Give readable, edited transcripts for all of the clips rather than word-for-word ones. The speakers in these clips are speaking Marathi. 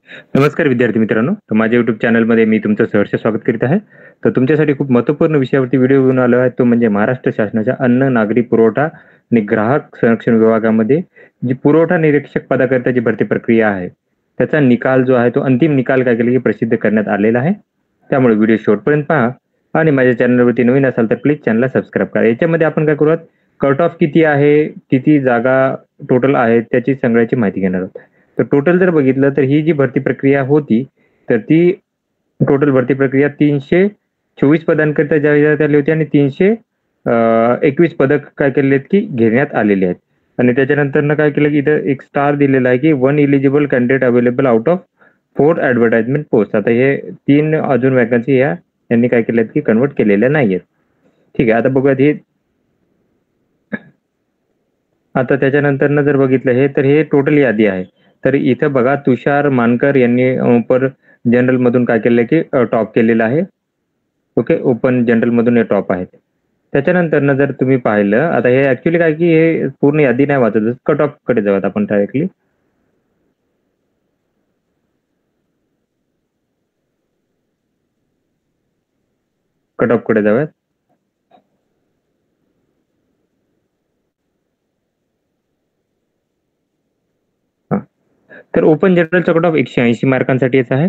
नमस्कार विद्यार्थी मित्रांनो, तर माझ्या YouTube चॅनलमध्ये मी तुमचं सहर्ष स्वागत करीत आहे. तर तुमच्यासाठी खूप महत्त्वपूर्ण विषयावरती व्हिडिओ घेऊन आलो आहे. तो म्हणजे महाराष्ट्र शासनाच्या अन्न, नागरी पुरवठा आणि ग्राहक संरक्षण विभागामध्ये जी पुरवठा निरीक्षक पदाकरिता जी भरती प्रक्रिया आहे, त्याचा निकाल जो आहे तो अंतिम निकाल काय केला की प्रसिद्ध करण्यात आलेला आहे. त्यामुळे व्हिडिओ शेवटपर्यंत पहा आणि माझ्या चॅनलवरती नवीन असाल तर प्लीज चॅनलला सबस्क्राईब करा. याच्यामध्ये आपण काय करूयात, कट ऑफ किती आहे, किती जागा टोटल आहेत, त्याची सगळ्याची माहिती घेणार आहोत. तर टोटल जर बघितलं तर ही जी भरती प्रक्रिया होती, तर ती टोटल भरती प्रक्रिया 324 पदांकरिता जाहिरात आली होती आणि 321 पदक काय केलेले आहेत की घेण्यात आलेले आहेत. आणि त्याच्यानंतर काय केलं की इथं एक स्टार दिलेला आहे की 1 eligible candidate available out of 4 advertisement post. आता हे 3 अजून वॅकन्सी यांनी काय केल्यात की कन्वर्ट केलेल्या नाहीयेत. ठीक आहे, आता बघूयात हे. आता त्याच्यानंतर जर बघितलं हे, तर हे टोटल यादी आहे. तर इथं बघा, तुषार मानकर यांनी ओपन जनरल मधून काय केलं की टॉप केलेलं आहे. ओके, ओपन जनरल मधून हे टॉप आहेत. त्याच्यानंतर जर तुम्ही पाहिलं, आता हे ऍक्च्युली काय की हे पूर्ण यादी नाही वाचत, कट ऑफ कडे जाऊयात आपण डायरेक्टली. कट ऑफ कडे जाऊयात. तर ओपन जनरलचा कट ऑफ 180 मार्कांसाठीच आहे.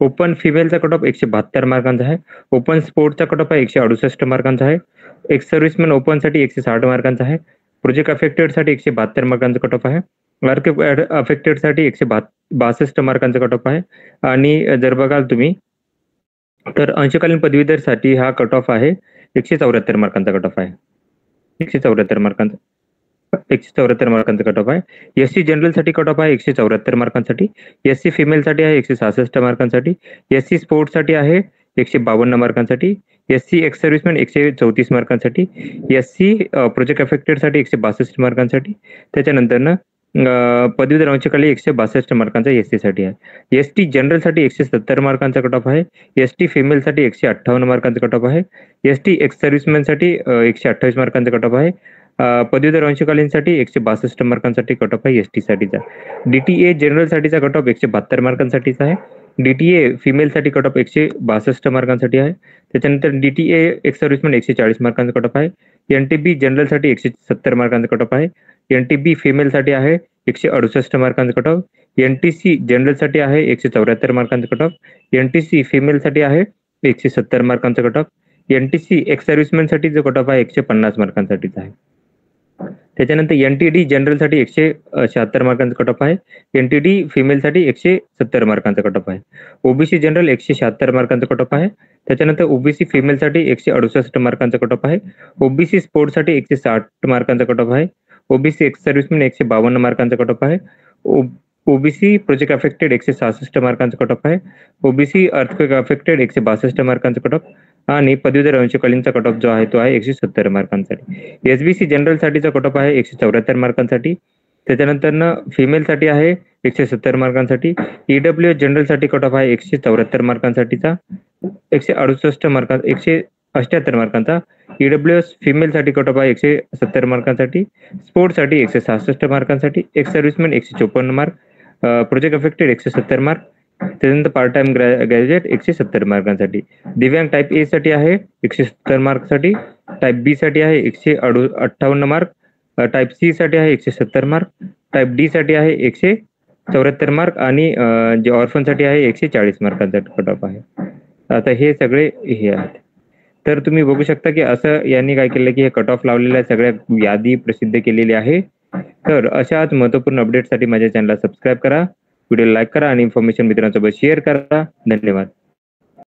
ओपन फिमेलचा कट ऑफ 172 मार्कांचा आहे. ओपन स्पोर्टचा कट ऑफ 168 मार्कांचा आहे. एक्स सर्व्हिसमॅन ओपनसाठी 160 मार्कांचा आहे. प्रोजेक्ट अफेक्टेडसाठी 172 मार्कांचा कट ऑफ आहे. वर्क अफेक्टेडसाठी 162 मार्कांचा कट ऑफ आहे. आणि जर बघाल तुम्ही तर अंशकालीन पदवीधरसाठी हा कट ऑफ आहे 174 मार्कांचा कट ऑफ आहे. 174 मार्कांचा 174 मार्कांचा कट ऑफ आहे. एससी जनरल साठी कट ऑफ आहे 174 मार्कांसाठी. एससी फिमेल साठी आहे 166 मार्कांसाठी. एससी स्पोर्ट्स साठी आहे 152 मार्कांसाठी. एससी एक्स सर्व्हिसमॅन 134 मार्कांसाठी. एससी प्रोजेक्ट अफेक्टेड साठी 162 मार्कांसाठी. त्याच्यानंतर पदवीधर अंशकाली 162 मार्कांचा एससी साठी आहे. एसटी जनरल साठी 170 मार्कांचा कट ऑफ आहे. एसटी फिमेल साठी 158 मार्कांचा कट ऑफ आहे. एसटी एक्स सर्व्हिसमॅन साठी 128 मार्कांचा कट ऑफ आहे. पदवीधर अंशकालीनसाठी 162 मार्कांसाठी कट ऑफ आहे एसटी साठीचा. डीटीए जनरल साठीचा कट ऑफ 172 मार्कांसाठीचा आहे. डीटीए फिमेल साठी कट ऑफ 162 मार्कांसाठी आहे. त्याच्यानंतर डीटीए एक्स सर्व्हिसमॅन 140 मार्कांचा कट ऑफ आहे. एनटीबी जनरल साठी 170 मार्कांचा कट ऑफ आहे. एनटीबी फिमेल साठी आहे 168 मार्कांचा कट ऑफ. एनटीसी जनरल साठी आहे 174 मार्कांचा कट ऑफ. एनटीसी फिमेल साठी आहे 170 मार्कांचा cut off. NTC ex serviceman साठी जो कट ऑफ आहे 150 मार्कांसाठीचा आहे. त्याच्यानंतर एनटीडी जनरल साठी 176 मार्कांचा कट ऑफ आहे. एनटीडी फिमेल साठी 170 मार्कांचा कट ऑफ आहे. ओबीसी जनरल 176 मार्कांचा कट ऑफ आहे. त्याच्यानंतर ओबीसी फिमेल साठी 168 मार्कांचा कट ऑफ आहे. ओबीसी स्पोर्ट्स साठी 160 मार्कांचा कट ऑफ आहे. ओबीसी एक्स सर्व्हिसमॅन 152 मार्कांचा कट ऑफ आहे. ओबीसी प्रोजेक्ट अफेक्टेड 166 मार्कांचा कट ऑफ आहे. ओबीसी अर्थक्वेक अफेक्टेड 162 मार्कांचा कट ऑफ. आणि पदवीधर अंशकालीनचा कट ऑफ जो आहे तो आहे 170 मार्कांसाठी. एसबीसी जनरल साठीचा कट ऑफ आहे 174 मार्कांसाठी. त्याच्यानंतर फिमेल साठी आहे 170 मार्कांसाठी. ईडब्ल्यू जनरल साठी कट ऑफ आहे 174 मार्कांसाठीचा. 178 मार्कांचा. ईडब्ल्यू फिमेल साठी कट ऑफ आहे 170 मार्कांसाठी. स्पोर्ट्स साठी 166 मार्कांसाठी. Ex serviceman 154 mark. Project affected 170 mark. त्याच्यानंतर पार्ट टाइम ग्रॅज्युएट 170 मार्कांसाठी. दिव्यांग टाईप ए साठी आहे 170 मार्कसाठी. टाईप बी साठी आहे 158 मार्क. टाईप सी साठी आहे 170 मार्क. टाईप डी साठी आहे 174 मार्क. आणि जे ऑर्फन साठी आहे 140 मार्कांचा कट ऑफ आहे. आता हे सगळे हे आहेत. तर तुम्ही बघू शकता की असं यांनी काय केलं की हे कट ऑफ लावलेल्या सगळ्या यादी प्रसिद्ध केलेली आहे. तर अशाच महत्त्वपूर्ण अपडेटसाठी माझ्या चॅनलला सबस्क्राईब करा, व्हिडिओ लाईक करा आणि इन्फॉर्मेशन मित्रांसोबत शेअर करा. धन्यवाद.